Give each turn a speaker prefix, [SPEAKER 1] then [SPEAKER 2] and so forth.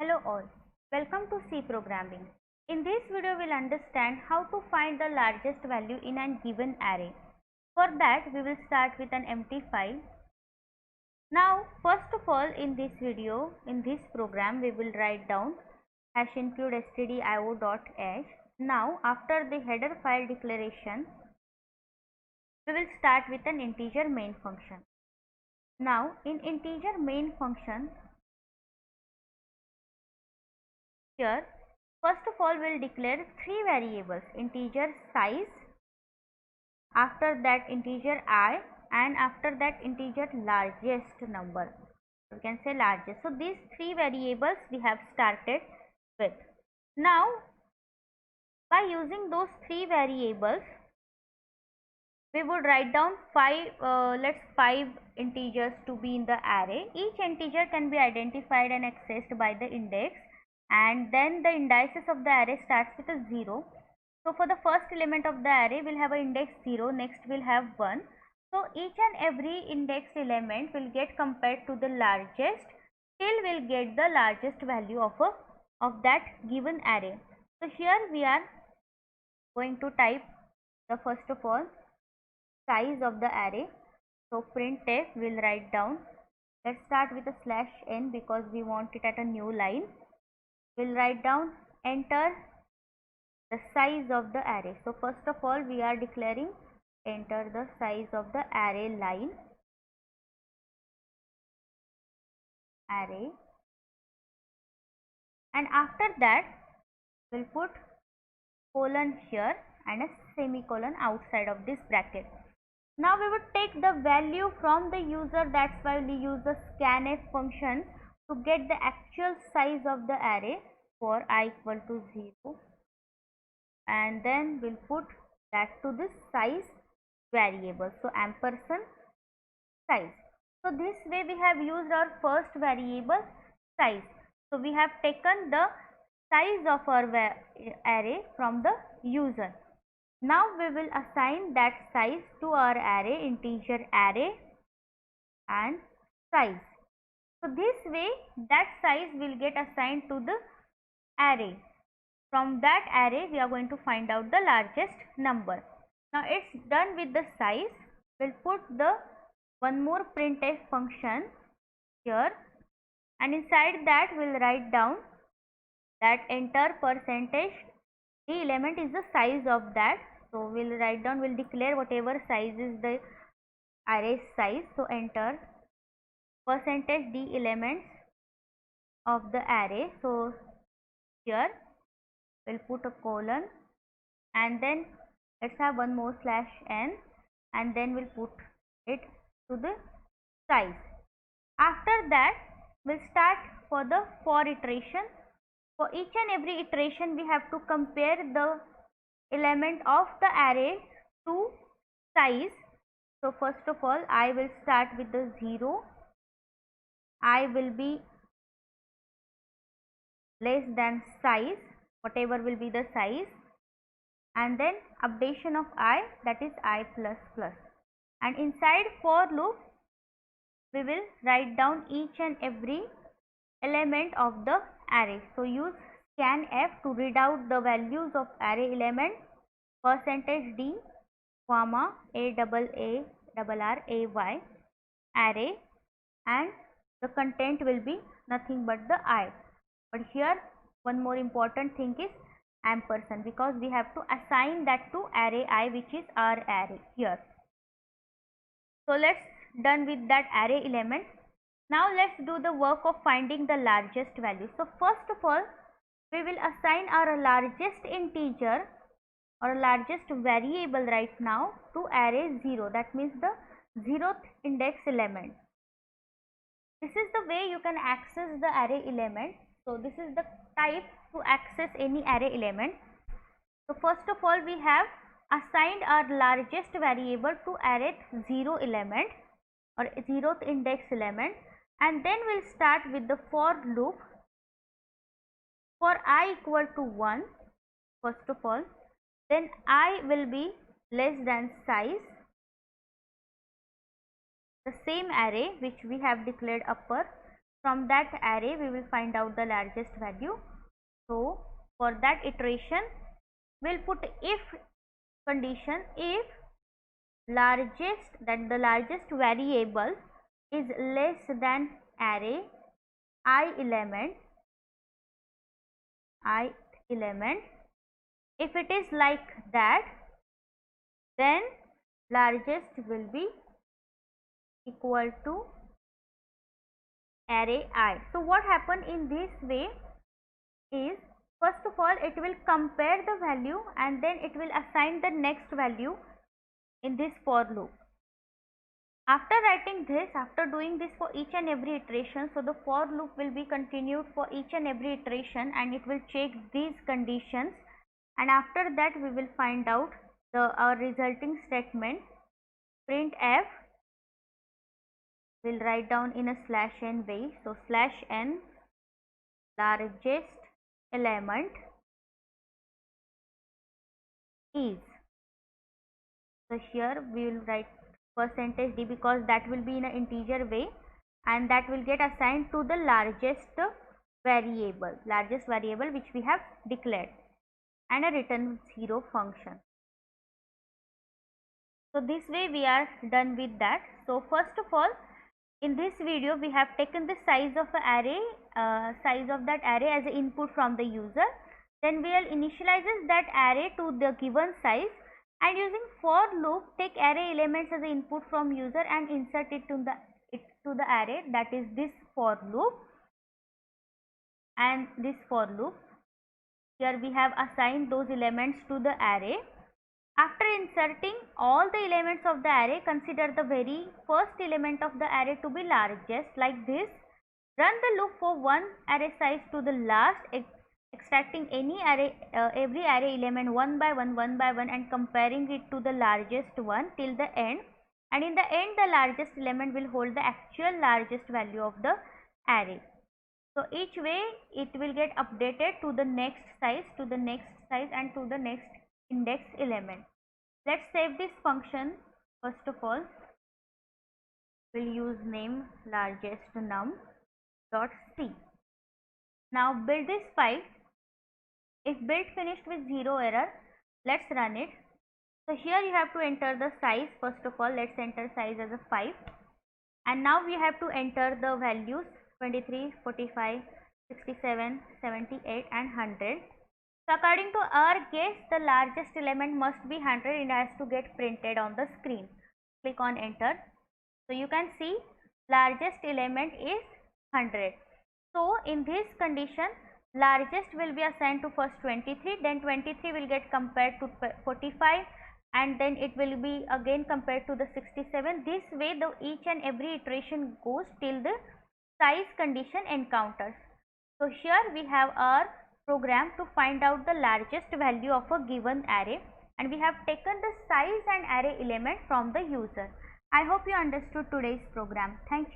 [SPEAKER 1] Hello all, welcome to C Programming. In this video we will understand how to find the largest value in a given array. For that we will start with an empty file. Now first of all in this video, in this program we will write down #include stdio.h. Now after the header file declaration we will start with an integer main function. Now in integer main function, here first of all we will declare three variables: integer size, after that integer I, and after that integer largest number. You can say largest. So these three variables we have started with. Now by using those three variables we would write down five integers to be in the array. Each integer can be identified and accessed by the index, and then the indices of the array starts with a 0. So for the first element of the array we'll have an index 0, next we'll have 1. So each and every index element will get compared to the largest till we'll get the largest value of that given array. So here we are going to type the first of all size of the array. So printf will write down, let's start with a /n because we want it at a new line. We'll write down enter the size of the array. So first of all we are declaring enter the size of the array line, array, and after that we'll put colon here and a semicolon outside of this bracket. Now we would take the value from the user, that's why we use the scanf function to get the actual size of the array for I equal to 0, and then we'll put that to this size variable. So ampersand size. So this way we have used our first variable size. So we have taken the size of our array from the user. Now we will assign that size to our array, integer array and size. So this way that size will get assigned to the array. From that array we are going to find out the largest number. Now it's done with the size. We'll put the one more printf function here, and inside that we'll write down that enter percentage the element is the size of that. So we'll write down, we'll declare whatever size is the array size. So enter percentage d elements of the array. So here we'll put a colon, and then let's have one more /n, and then we'll put it to the size. After that we'll start for the for iteration. For each and every iteration we have to compare the element of the array to size. So first of all I will start with the 0, I will be less than size, whatever will be the size, and then updation of I, that is I plus plus, and inside for loop we will write down each and every element of the array. So use scanf to read out the values of array element percentage d comma a array, and the content will be nothing but the I. But here one more important thing is ampersand, because we have to assign that to array I, which is our array here. So let's done with that array element. Now let's do the work of finding the largest value. So first of all we will assign our largest integer or largest variable right now to array 0, that means the 0th index element. This is the way you can access the array element. So this is the type to access any array element. So first of all we have assigned our largest variable to array 0 element or 0th index element, and then we'll start with the for loop for I equal to 1 first of all, then I will be less than size, the same array which we have declared upper, from that array we will find out the largest value. So for that iteration we'll put if condition, if largest, that the largest variable is less than array ith element. If it is like that, then largest will be equal to array I. So what happen in this way is, first of all it will compare the value and then it will assign the next value in this for loop. After writing this, after doing this for each and every iteration, so the for loop will be continued for each and every iteration and it will check these conditions, and after that we will find out our resulting statement. Printf will write down in a /n way. So /n largest element is. So here we will write %d because that will be in an integer way and that will get assigned to the largest variable which we have declared, and a return 0 function. So this way we are done with that. So first of all, in this video we have taken the size of the array, size of that array as an input from the user. Then we will initialize that array to the given size, and using for loop take array elements as an input from user and insert it to the array, that is this for loop. And this for loop, here we have assigned those elements to the array. After inserting all the elements of the array, consider the very first element of the array to be largest, like this. Run the loop for one array size to the last, extracting any array, every array element one by one and comparing it to the largest one till the end. And in the end, the largest element will hold the actual largest value of the array. So each way it will get updated to the next size, and to the next index element. Let's save this function. First of all, we'll use name largest num.c. Now build this file. If build finished with 0 error, let's run it. So here you have to enter the size. First of all, let's enter size as a 5, and now we have to enter the values 23, 45, 67, 78 and 100. So according to our case, the largest element must be 100 and it has to get printed on the screen. Click on enter. So you can see largest element is 100. So in this condition, largest will be assigned to first 23, then 23 will get compared to 45, and then it will be again compared to the 67. This way the each and every iteration goes till the size condition encounters. So here we have our program to find out the largest value of a given array, and we have taken the size and array element from the user. I hope you understood today's program. Thank you.